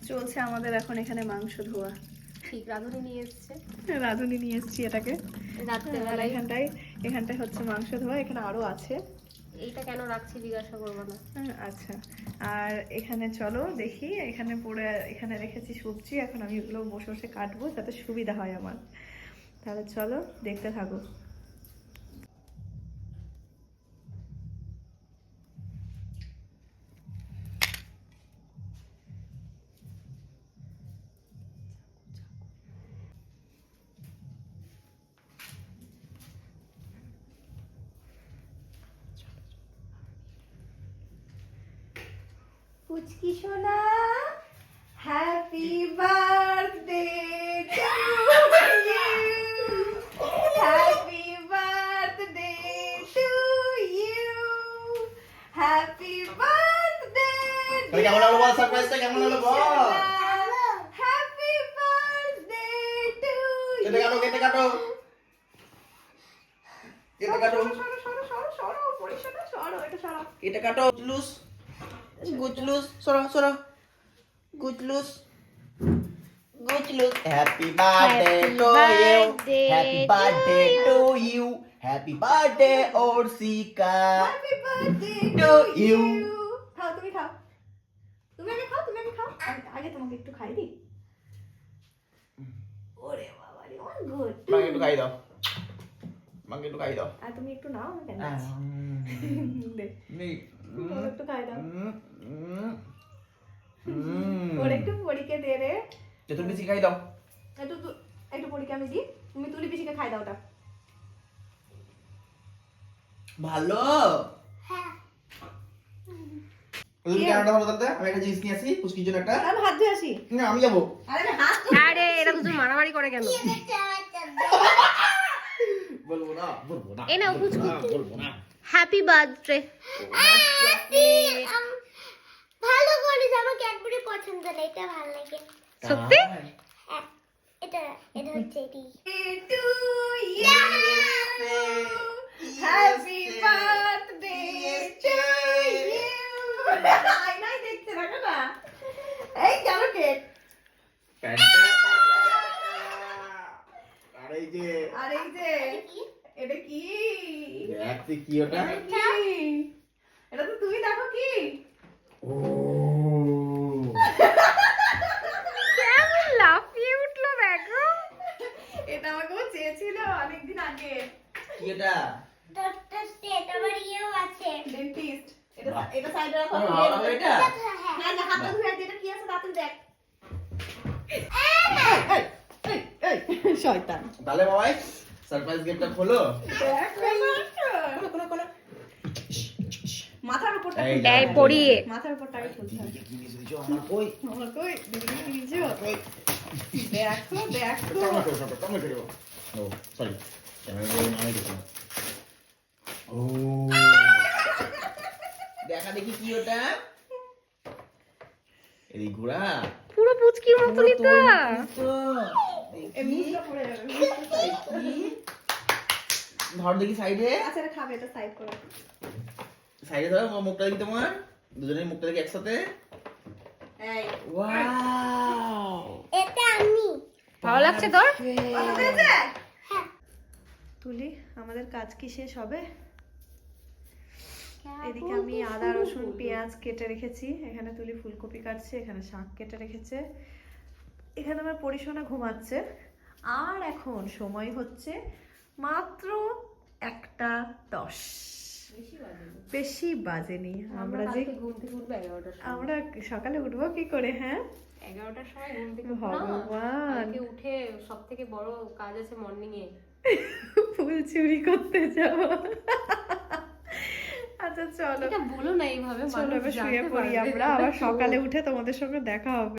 চলছে আমাদের এখন এখানে মাংস ধোয়া। ঠিক রাঁধুনি নিয়ে এসছে, রাঁধুনি নিয়ে এসছি এটাকে আর রাত্রেবেলায়। এখানটায় হচ্ছে মাংস ধোয়া। এখানে আরো আছে, এইটা কেন রাখছি জিজ্ঞাসা করবো না। আচ্ছা। আর এখানে চলো দেখি, এখানে পড়ে এখানে রেখেছি সবজি। এখন আমি এগুলো বসে বসে কাটবো যাতে সুবিধা হয় আমার। তাহলে চলো দেখতে থাকো। পুচকি সোনা, happy birthday to you, happy birthday to you, happy birthday. কেমন হলো বল, সারপ্রাইজটা কেমন হলো বল? Happy birthday to you. কেটে কাটো, কেটে কাটো, কেটে কাটো, সরো পরিশোনা, সরো এটা সরো। কেটে কাটো। লুজ গুড লুজ, সরো সরো, গুড লুজ, গুড লুজ। Happy birthday to you, happy birthday to you, happy birthday Arshika, happy birthday to you. খাও, তুমি খাও, তুমি আগে খাও, তুমি আগে খাও। আগে তোমাকে একটু খাই দিই। ওরে বাবা রে, আমার গুড। মাকে একটু খাই দাও, মাকে একটু খাই দাও। আর তুমি একটু নাও, আমি কেন দে, ওর একটু খাই দাও। ওর একটু পরীকে দে রে। তুমি বেশি খাই দাও। একটু পরীকে আমি দিই, তুমি তুলি পিসিকে খাই দাও ওটা। ভালো। তুমি ক্যামেরাটা ভালো করতে, আমি একটা জিনিস নিয়ে আসি পুচকির জন্য একটা। আমি হাত ধুয়ে আসি। না আমি যাবো। আরে আমি হাত আরে এরা দুজন মারামারি করে কেন? বলবো না, বলবো না। এই নাও পুচকু। বলবো না। Happy birthday. ভালো করে আমার ক্যাডবেরি পছন্দ না, এটা ভালো লাগে। সত্যি? হ্যাঁ, এটা এটা হচ্ছে এটি। To you, happy birthday to you. আয়নায় দেখতে থাকো না। এই কেন কেক? আর এই যে, আর এই যে এটা কি? দেখ তুই কি ওটা? এটা কি? এটা তো তুমি দেখো কি? ও কেমন লাফিয়ে উঠলো দেখো। এটা আমাকে ও চেয়েছিল অনেকদিন আগে। কি এটা? দশটা সেট আমার ইয়েও আছে। ডেন্টিস্ট। এটা সাইডে রাখো। আমার ভালো লাগে এটা? না না, হাতটা ধুয়ে আজ এটা কি আছে তাড়াতাড়ি দেখ। এই শয়তান। তাহলে বাবাই সারপ্রাইজ গিফটটা খোলো। দেখ কোন মাথার উপরটা এই এই পড়িয়ে। মাথার উপরটা আগে খুলতে হবে। কি নিয়ে এসেছো আমার কই? আমার কই দিদি কি নিয়েছো? কই? দেখো দেখো। টমেটো দেবো। ও সরি, ক্যামেরা আমি দেখলাম। ও দেখা দেখি কি ওটা? এই ঘোড়া পুরো পুচকির মতনই তো। তো এই মুখটা পড়ে যাবে। ধর দেখি সাইডে, আচ্ছা এটা খাবে, এটা সাইড করো। সাইডে ধরো, আমার মুখটা দেখি তোমার, দুজনের মুখটা দেখি একসাথে। এই ওয়াও, এটা আমি। ভালো লাগছে তোর? ভালো হয়েছে? হ্যাঁ। তুলি, আমাদের কাজ কি শেষ হবে? এদিকে আমি আদা রসুন পেঁয়াজ কেটে রেখেছি, এখানে তুলি ফুলকপি কাটছে, এখানে শাক কেটে রেখেছে, এখানে আমার পরিশোনা ঘুমাচ্ছে। আর এখন সময় হচ্ছে মাত্র 1:10। বেশি বাজেনি। আমরা যে ঘুম থেকে উঠবো 11টার সময়। আমরা সকালে উঠবো কি করে? হ্যাঁ 11টার সময় ঘুম থেকে উঠবো না। ভগবান, কালকে উঠে সব থেকে বড় কাজ আছে মর্নিং এ। ফুল চুরি করতে যাব। আচ্ছা চলো এটা বলো না এইভাবে, চলো মানুষ এবার শুয়ে জানতে পড়ি পারবে। আমরা, আবার সকালে উঠে তোমাদের সঙ্গে দেখা হবে।